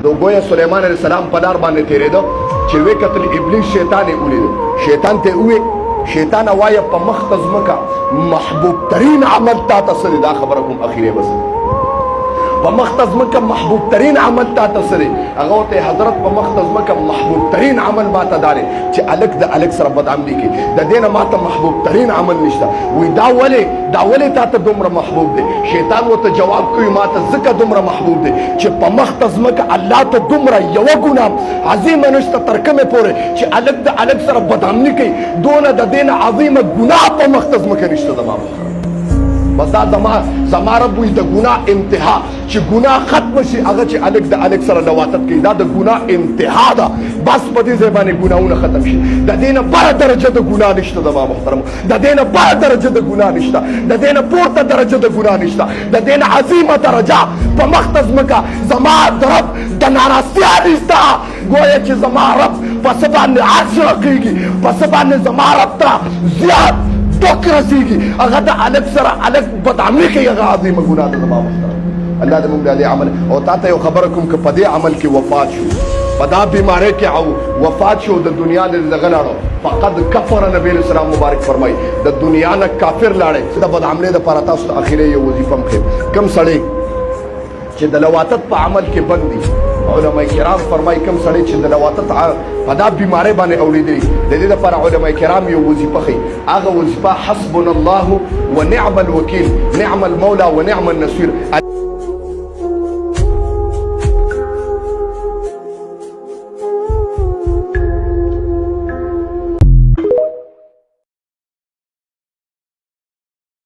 د ګویا سليمان عليه السلام په لار باندې تیرېده چې وې کتل ابلیس شیطان یې ولید شیطان ته وې شیطان وایي په مخ ته ځمکه محبوب ترین عمل تا ته څه دی دا خبره کوم اخیری بس په مخ ته ځمکه محبوب ترین عمل تا ته څه دی هغه ورته حضرت په مخ ته ځمکه محبوب ترین عمل ماته دا دی چې الک د الک سره بدعملي کوي د دې نه ماته محبوب ترین عمل نشته وایي دا ولې تا ته دومره محبوب دی شیطان ورته جواب کوي ماته ځکه دومره محبوب دی چې په مخ ته ځمکه الله ته دومره یوه ګناه عظیمه نشته تر کومې پورې چې الک د الک سره بدعملي کوي دونه د دې نه عظیمه ګناه په مخ ته ځمکه نشته زما بس دا زما رب وي د ګناه انتها چې ګناه ختم شي هغه چې الک د الک سره لواتت کوي دا د ګناه انتها ده بس په دې ځای باندې ګناهونه ختم شي د دې نه بره درجه د ګناه نشته زما محترم د دې نه بره درجه د ګناه نشته د دې نه پورته درجه د ګناه نشته د دې نه عظیمه درجه په مخ ته ځمکه زما رب د ناراستیا نشته ګویا چې زما رب په څه باندې عرش رقیږي په څه باندې زما رب ته زیات ټوک رسیږي هغه د الک سره الک بدعملي کوي هغه عظیمه ګناه ده زما محترم الله دې موږ د دې عمل او تا ته یو خبره کوم که په دې عمل کې وفات شو په دا بیماری کې او وفات شو د دنیا نه دغه لاړو فقد کفر نبی اسلام مبارک فرمایي د دنیا نه کافر لاړی د بدعملي دپاره تاسو ته اخري یو وظیفه م ښیم کوم سړی چې د لواتت په عمل کې بند دي علماء کرام فرمایي کوم سړی چې د لواتت په دا بیماری باندې اوریدلی د دې لپاره علماء کرام یو وظیفه ښیي هغه وظیفه حسبنا الله ونعم الوکیل نعم المولى ونعم النصير